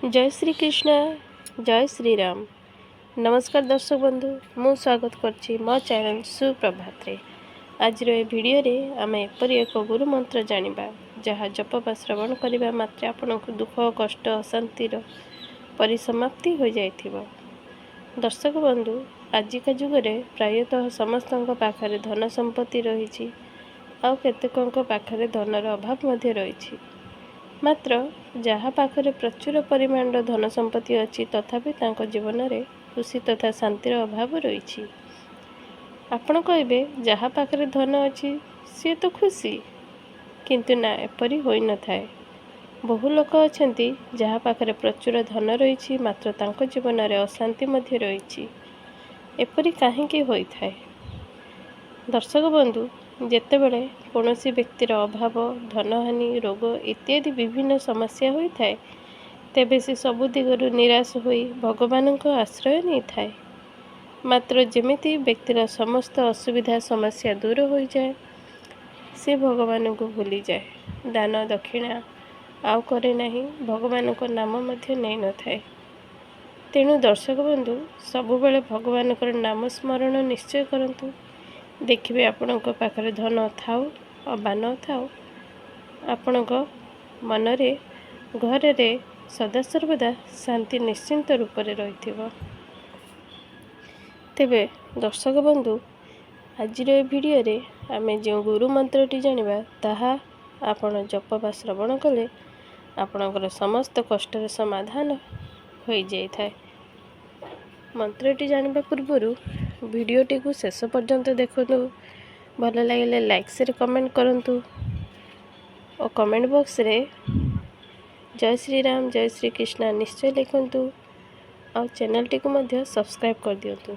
जय श्री कृष्ण जय श्री राम। नमस्कार दर्शक बंधु, मु स्वागत करछि मो चैनल सुप्रभात रे। आज रो वीडियो रे आमे एपरि एक गुरु मंत्र जानिबा जहा जप बा श्रवण करिबा मात्र आपनक दुख कष्ट अशांति रो परिसमाप्ति हो जाइथिबो। दर्शक बंधु, आजिका जुगरे प्रायतः समस्तଙ୍କ पाखरे धन संपत्ति रहिछि आ केतेकଙ୍କ पाखरे धनर अभाव मध्ये रहिछि। मात्र जहाँ पाखरे प्रचुर परिमाण धन संपत्ति अच्छी तथापि तांको जीवन में खुशी तथा शांतिर अभाव रही। आपण कहे जहाँ पाखरे धन अच्छी सी तो खुशी, किंतु ना एपरी होई न थाए। बहु लोक अछंती जहाँ पाखरे प्रचुर धन रही मात्र तांको जीवन में अशांति मध्य रही। एपरी काहेकि होई थाए? दर्शक बंधु, जेतेबेले कौनसी व्यक्तिर अभाव, धनहानि, रोग इत्यादि विभिन्न समस्या होई थाए तेबे से सबु दिगरु निराश होई भगवान को आश्रय नहीं थाए। मात्र जेमिति व्यक्तिर समस्त असुविधा समस्या दूर हो जाए, से भगवान को भूली जाए, दान दक्षिणा आउ करे नहीं, भगवान को नाम मध्य नहीं न थाए। तेणु दर्शक बंधु, सबुबेले भगवान को नाम स्मरण निश्चय करंतु। देखिए आपणक पाखरे धन थाउ अबा न थाउ, आपणक मनरे घरे सदा सर्वदा शांति निश्चिंत रूप से रही। तेबे दर्शक बंधु, आज वीडियो रे आमे जो गुरु मंत्रटी जानिबा ताहा आपण जप बा श्रवण कले आपणकर समस्त कष्टर समाधान हो जाई थाए। मंत्रटी जानिबा पूर्वरु वीडियोटी को शेष पर्यंत देखु। भल लगे लाइक शेयर कमेंट करंतु और कमेंट बॉक्स रे जय श्री राम जय श्री कृष्ण निश्चय लिखंतु और चैनल टी को मध्य सब्सक्राइब कर दियंतु।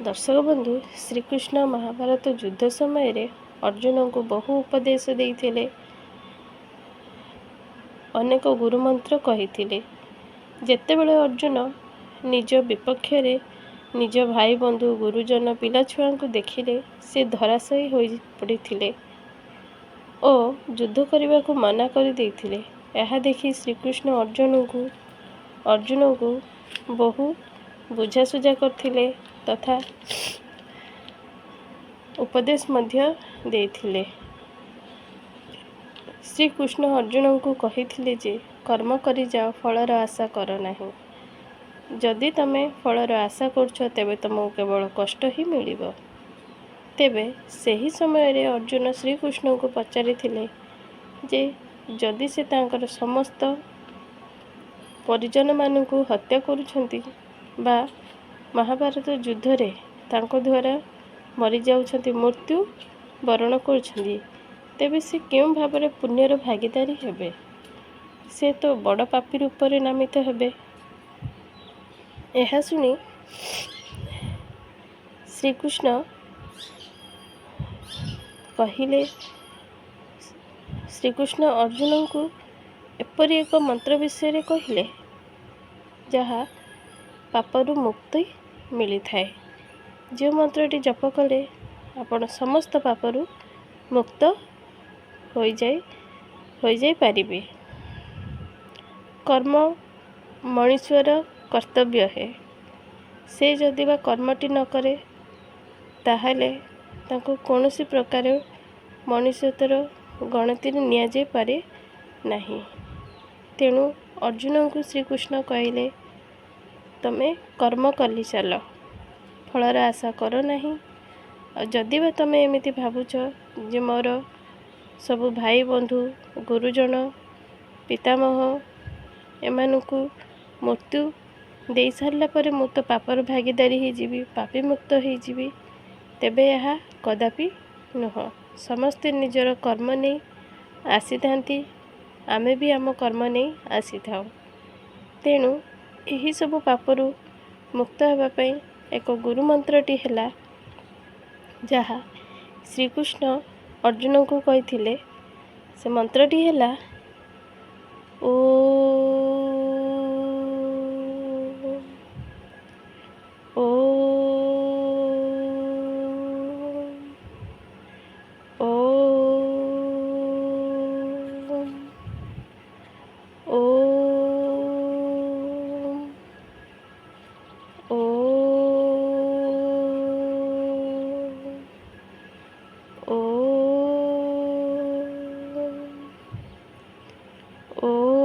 दर्शक बंधु, श्रीकृष्ण महाभारत युद्ध समय रे अर्जुन को बहु उपदेश देइथिले, अनेक गुरु मंत्र कहिथिले। जेतेबेले अर्जुन निज विपक्ष रे निज भाई बंधु गुरुजन पिला छुआ को देखिले से धराशायी हो पड़ते और युद्ध करने को मना कर देथिले। यह देखि श्रीकृष्ण अर्जुन को बहु बुझासुझा करथिले तथा उपदेश मध्य देथिले। श्रीकृष्ण अर्जुन को कहिथिले जे कर्म करि जाओ, फलर आशा कर नाही। जदि तमे फलर आशा करछ तेबे तुमको केवल कष्ट ही मिलिबो। तेबे सही समय रे अर्जुन श्रीकृष्ण को पचारिथिले जे जदि से तांकर समस्त परिजन मानू हत्या करुछंती बा महाभारत युद्ध रे तांको द्वारा मरी जाउछंती, मृत्यु वरण करुछंती, तेबे से केउं भाबरे पुण्यर भागीदारी हेबे? से तो बड़ पापी रूप रे नामित हेबे। यह शुणी श्रीकृष्ण कहिले, श्रीकृष्ण अर्जुन को एपरी एक मंत्र विषय कहिले जहा पापरु मुक्ति मिली थाए। जो मंत्रटी जप कले आपण समस्त पापरु मुक्त हो जाई पारिबे। कर्म मनुष्यर कर्तव्य है। से जदि बा कर्मटी न करे ताहले तांको कौनसी प्रकार मनुष्यतर गणति निया जाय पारे नहीं। तेणु अर्जुन को श्रीकृष्ण कहले, तमे कर्म कली चल, फलर आशा कर नहीं। जदि बा तमे एमिति भावुछ जे मोर सबु भाई बंधु गुरुजन पितामह एमानकु मृत्यु दे सारा पर मु तो पापर भागीदारी ही जीवी, पापी मुक्त हो जीवी, तेबे यह कदापि नुह। समस्ते निजर कर्म नहीं आसी थांती, आमे भी आम कर्म नहीं आसी थाउ। तेणु यही सब पापरु मुक्त होगापी एक गुरु मंत्रटी है जहा श्रीकृष्ण अर्जुन को कही। से मंत्रटी है ओ ଓମ୍ ଓମ୍